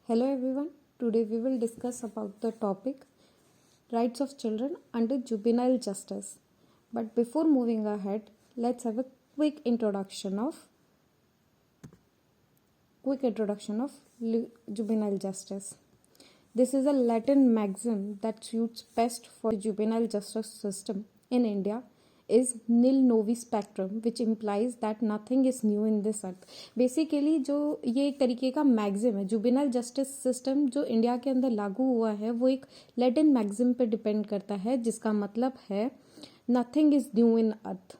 Hello everyone. Today we will discuss about the topic rights of children under juvenile justice. But before moving ahead, let's have a quick introduction of juvenile justice. This is a Latin maxim that suits best for the juvenile justice system in India is nil novi spectrum, which implies that nothing is new in this earth. Basically जो ये एक तरीके का मैगजिम है, जुबिनल justice system जो India के अंदर लागू हुआ है वो एक लैटिन मैगजिम पे डिपेंड करता है, जिसका मतलब है nothing is new in earth.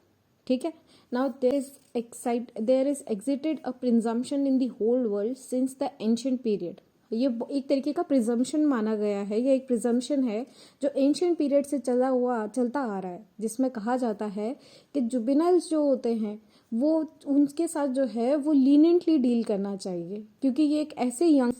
ठीक है. Now there is exited a presumption in the whole world since the ancient period. ये एक तरीके का प्रिजम्पशन माना गया है. ये एक प्रिजम्पशन है जो एंशिएंट पीरियड से चलता आ रहा है, जिसमें कहा जाता है कि जुबिनल्स जो होते हैं वो उनके साथ जो है वो लीनियंटली डील करना चाहिए, क्योंकि ये एक ऐसे यंग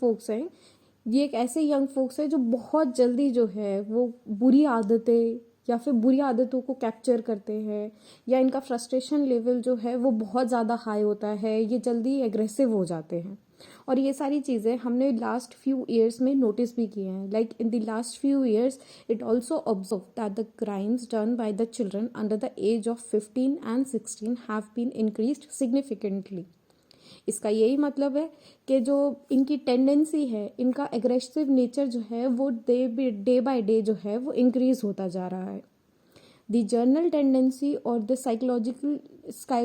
फोक्स हैं जो बहुत जल्दी जो है वो बुरी आदतें या फिर बुरी आदतों को कैप्चर करते हैं, या इनका फ्रस्ट्रेशन लेवल जो है वो बहुत ज़्यादा हाई होता है, ये जल्दी एग्रेसिव हो जाते हैं. और ये सारी चीज़ें हमने लास्ट फ्यू ईयर्स में नोटिस भी किए हैं. Like in the last few years it also observe that the crimes done by the children under the age of 15 and 16 have been increased significantly. इसका यही मतलब है कि जो इनकी टेंडेंसी है, इनका एग्रेसिव नेचर जो है वो डे बाय डे जो है वो इंक्रीज होता जा रहा है. The general tendency or the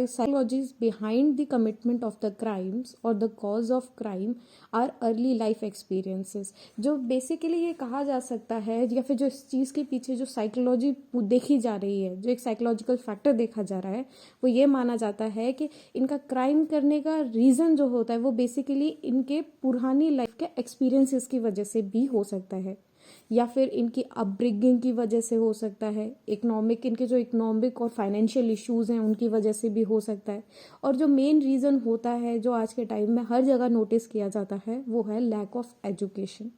psychologies behind the commitment of the crimes or the cause of crime are early life experiences. जो बेसिकली ये कहा जा सकता है, या फिर जो इस चीज़ के पीछे जो साइकोलॉजी देखी जा रही है, जो एक साइकोलॉजिकल फैक्टर देखा जा रहा है, वो ये माना जाता है कि इनका क्राइम करने का रीज़न जो होता है वो बेसिकली इनके पुरानी लाइफ के एक्सपीरियंसेस की वजह से भी हो सकता है, या फिर इनकी अपब्रिंगिंग की वजह से हो सकता है, इनके जो इकोनॉमिक और फाइनेंशियल इश्यूज हैं उनकी वजह से भी हो सकता है. और जो मेन रीज़न होता है जो आज के टाइम में हर जगह नोटिस किया जाता है वो है lack of education.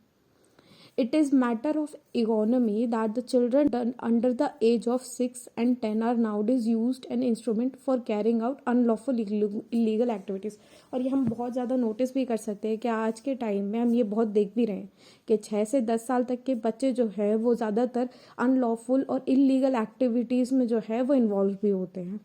It is matter of economy that the children under the age of 6 and 10 are nowadays used an instrument for carrying out unlawful illegal activities. और ये हम बहुत ज़्यादा नोटिस भी कर सकते हैं कि आज के टाइम में हम ये बहुत देख भी रहे हैं कि 6 से 10 साल तक के बच्चे जो है वो ज़्यादातर अनलॉफुल और इलीगल एक्टिविटीज़ में जो है वो इन्वॉल्व भी होते हैं.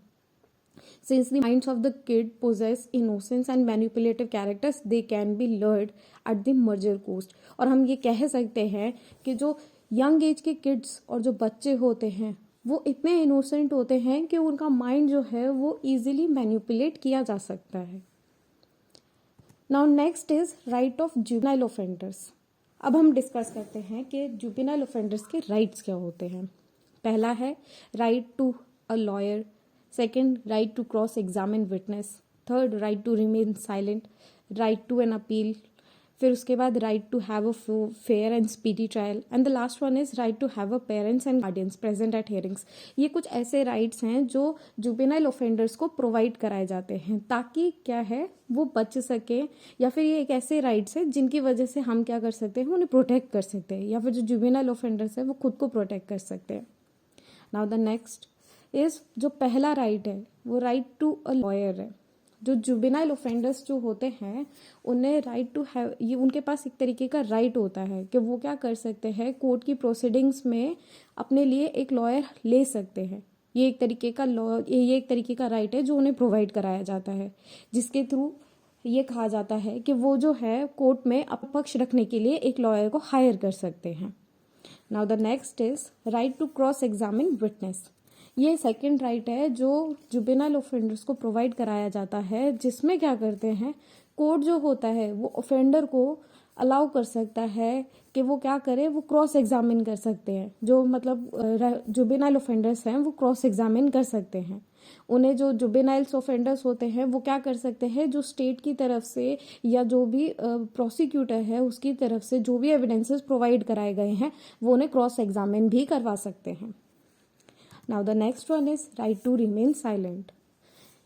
Since the minds of the kid possess innocence and manipulative characters, they can be lured at the merger cost. और हम ये कह सकते हैं कि जो यंग एज के किड्स और जो बच्चे होते हैं वो इतने इनोसेंट होते हैं कि उनका माइंड जो है वो इजीली मैनिपुलेट किया जा सकता है. Now next is right of juvenile offenders. अब हम डिस्कस करते हैं कि जुवेनाइल ऑफेंडर्स के राइट्स क्या होते हैं. पहला है right to a lawyer. Second, right to cross-examine witness. Third, right to remain silent. Right to an appeal. फिर उसके बाद right to have a fair and speedy trial. And the last one is right to have a parents and guardians present at hearings. ये कुछ ऐसे rights हैं जो juvenile offenders को provide कराए जाते हैं ताकि क्या है वो बच सके, या फिर ये एक ऐसे rights हैं जिनकी वजह से हम क्या कर सकते हैं, उन्हें protect कर सकते हैं, या फिर जो juvenile offenders है वो खुद को protect कर सकते हैं. Now the next इस जो पहला राइट है वो राइट टू अ लॉयर है. जो जुवेनाइल ऑफेंडर्स जो होते हैं उन्हें राइट टू हैव, ये उनके पास एक तरीके का राइट होता है कि वो क्या कर सकते हैं, कोर्ट की प्रोसीडिंग्स में अपने लिए एक लॉयर ले सकते हैं. ये एक तरीके का राइट है जो उन्हें प्रोवाइड कराया जाता है, जिसके थ्रू ये कहा जाता है कि वो जो है कोर्ट में अपक्ष रखने के लिए एक लॉयर को हायर कर सकते हैं. Now the next is right to cross examine witness. ये सेकंड राइट है जो जुवेनाइल ऑफेंडर्स को प्रोवाइड कराया जाता है, जिसमें क्या करते हैं, कोर्ट जो होता है वो ऑफेंडर को अलाउ कर सकता है कि वो क्या करे, वो क्रॉस एग्जामिन कर सकते हैं. जो मतलब जुवेनाइल ऑफेंडर्स हैं वो क्रॉस एग्जामिन कर सकते हैं. उन्हें जो जुवेनाइल्स ऑफेंडर्स होते हैं वो क्या कर सकते हैं, जो स्टेट की तरफ से या जो भी प्रोसिक्यूटर है उसकी तरफ से जो भी एविडेंसेस प्रोवाइड कराए गए हैं वो उन्हें क्रॉस एग्जामिन भी करवा सकते हैं. Now the next one is right to remain silent.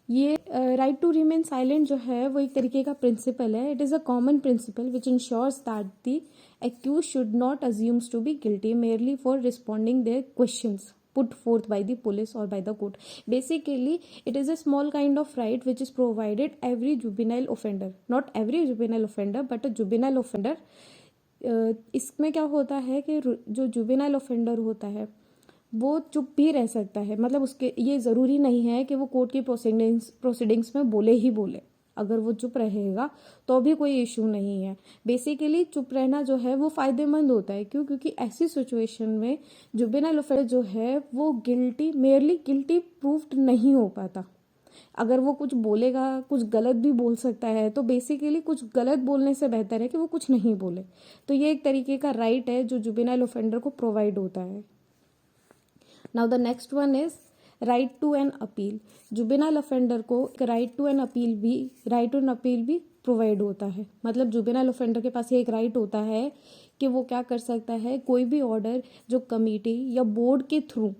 ये right to remain silent जो है वो एक तरीके का प्रिंसिपल है. It is a common principle which ensures that the accused should not assume to be guilty merely for responding their questions put forth by the police or by the court. Basically it is a small kind of right which is provided every juvenile offender, not every juvenile offender but a juvenile offender. इसमें क्या होता है कि जो juvenile offender होता है वो चुप भी रह सकता है, मतलब उसके ये ज़रूरी नहीं है कि वो कोर्ट की प्रोसीडिंग्स में बोले ही बोले, अगर वो चुप रहेगा तो भी कोई इशू नहीं है। बेसिकली चुप रहना जो है वो फ़ायदेमंद होता है, क्यों? क्योंकि ऐसी सिचुएशन में जुवेनाइल ऑफेंडर जो है वो मेयरली गिल्टी प्रूव्ड नहीं हो पाता। अगर वो कुछ बोलेगा, कुछ गलत भी बोल सकता है, तो बेसिकली कुछ गलत बोलने से बेहतर है कि वो कुछ नहीं बोले। तो ये एक तरीके का राइट है जो जुवेनाइल ऑफेंडर को प्रोवाइड होता है। Now the next one is right to an appeal. Juvenile offender को राइट टू एन अपील भी प्रोवाइड होता है। मतलब जुवेनाइल ऑफेंडर के पास ये एक राइट होता है कि वो क्या कर सकता है, कोई भी ऑर्डर जो कमेटी या बोर्ड के थ्रू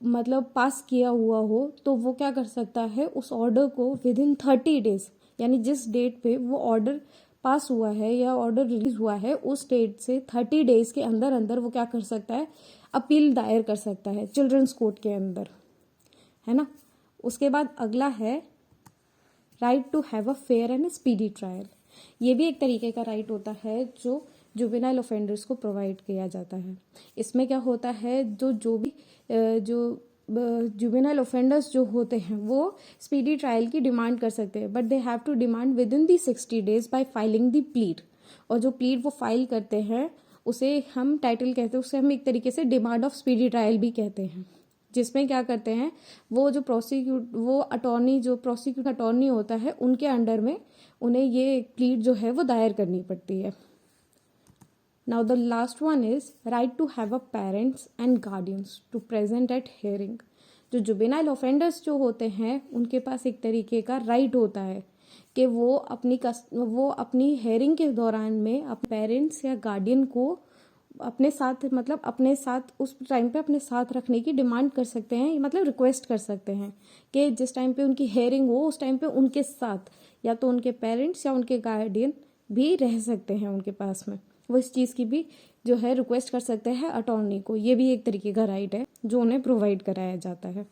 मतलब पास किया हुआ हो तो वो क्या कर सकता है, उस ऑर्डर को विद इन 30 डेज, यानी जिस डेट पे वो ऑर्डर पास हुआ है या ऑर्डर रिलीज हुआ है उस डेट से 30 डेज के अंदर अंदर वो क्या कर सकता है, अपील दायर कर सकता है चिल्ड्रंस कोर्ट के अंदर, है ना। उसके बाद अगला है right to have a fair and speedy trial. ये भी एक तरीके का राइट होता है जो जुवेनाइल ऑफेंडर्स को प्रोवाइड किया जाता है। इसमें क्या होता है, जो जुवेनाइल ऑफेंडर्स जो होते हैं वो स्पीडी ट्रायल की डिमांड कर सकते हैं, but they have to demand within the 60 days by filing the plead. और जो प्लीड वो फाइल करते हैं उसे हम टाइटल कहते हैं, उसे हम एक तरीके से डिमांड ऑफ स्पीडी ट्रायल भी कहते हैं, जिसमें क्या करते हैं वो जो प्रोसिक्यूट अटॉर्नी होता है उनके अंडर में उन्हें ये प्लीड जो है वो दायर करनी पड़ती है। Now the last one is right to have a parents and guardians to present at hearing। जो जुवेनाइल ऑफेंडर्स जो होते हैं उनके पास एक तरीके का राइट होता है कि वो अपनी हेयरिंग के दौरान में अपने पेरेंट्स या गार्डियन को अपने साथ उस टाइम पे अपने साथ रखने की डिमांड कर सकते हैं, मतलब रिक्वेस्ट कर सकते हैं कि जिस टाइम पे उनकी हेयरिंग हो उस टाइम पे उनके साथ या तो उनके पेरेंट्स या उनके गार्डियन भी रह सकते हैं उनके पास में। वो इस चीज़ की भी जो है रिक्वेस्ट कर सकते हैं अटॉर्नी को। ये भी एक तरीके का राइट है जो उन्हें प्रोवाइड कराया जाता है।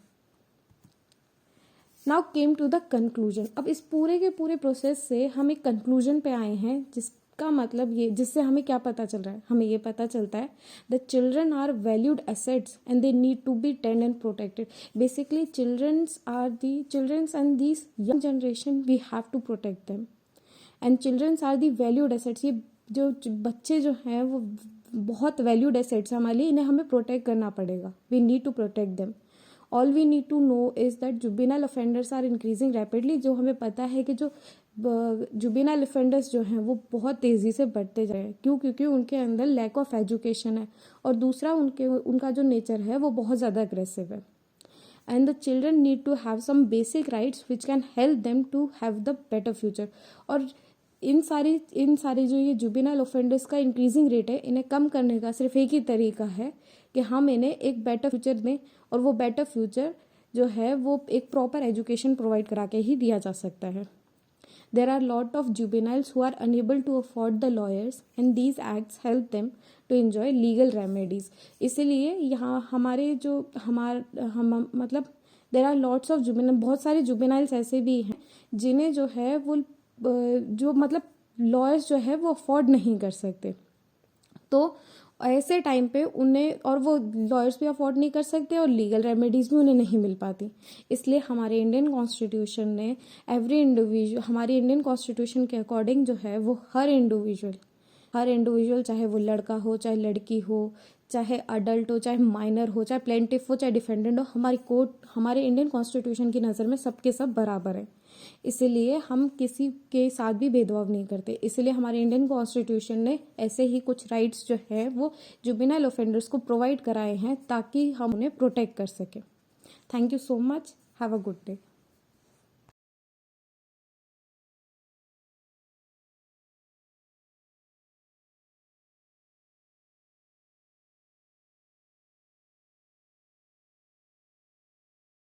Now came to the conclusion. अब इस पूरे के पूरे प्रोसेस से हम एक कंक्लूजन पे आए हैं, जिसका मतलब ये, जिससे हमें क्या पता चल रहा है, हमें ये पता चलता है the children are valued assets and they need to be tend and protected. Basically childrens and this young generation we have to protect them and childrens are the valued assets. ये जो बच्चे जो हैं वो बहुत वैल्यूड एसेट्स हमारे लिए, इन्हें हमें प्रोटेक्ट करना पड़ेगा। We need to protect them. All we need to know is that juvenile offenders are increasing rapidly. जो हमें पता है कि जो जुवेनाइल ऑफेंडर्स जो हैं वो बहुत तेज़ी से बढ़ते जा रहे हैं। क्यों? क्योंकि उनके अंदर लैक ऑफ एजुकेशन है और दूसरा उनका जो नेचर है वो बहुत ज़्यादा अग्रेसिव है। And the children need to have some basic rights which can help them to have the better future. और इन सारी जो ये जुवेनाइल ऑफेंडर्स का इंक्रीजिंग रेट है, इन्हें कम करने का सिर्फ एक ही तरीका है कि हम इन्हें एक बेटर फ्यूचर दें, और वो बेटर फ्यूचर जो है वो एक प्रॉपर एजुकेशन प्रोवाइड करा के ही दिया जा सकता है। There are lot of juveniles who are unable to afford the lawyers and these acts help them to enjoy legal remedies. इसीलिए यहाँ मतलब there are lots of juvenile, बहुत सारे जुवेनाइल्स ऐसे भी हैं जिन्हें जो है वो मतलब लॉयर्स जो है वो अफोर्ड नहीं कर सकते। तो ऐसे टाइम पे उन्हें, और वो लॉयर्स भी अफोर्ड नहीं कर सकते और लीगल रेमेडीज़ भी उन्हें नहीं मिल पाती। इसलिए हमारे इंडियन कॉन्स्टिट्यूशन ने हमारी इंडियन कॉन्स्टिट्यूशन के अकॉर्डिंग जो है वो हर इंडिविजुअल चाहे वो लड़का हो चाहे लड़की हो, चाहे अडल्ट हो चाहे माइनर हो, चाहे प्लेंटिफ हो चाहे डिफेंडेंट हो, हमारे इंडियन कॉन्स्टिट्यूशन की नज़र में सबके सब बराबर है। इसीलिए हम किसी के साथ भी भेदभाव नहीं करते। इसलिए हमारे इंडियन कॉन्स्टिट्यूशन ने ऐसे ही कुछ राइट्स जो है वो जुवेनाइल ऑफेंडर्स को प्रोवाइड कराए हैं ताकि हम उन्हें प्रोटेक्ट कर सकें। Thank you so much. Have a good day.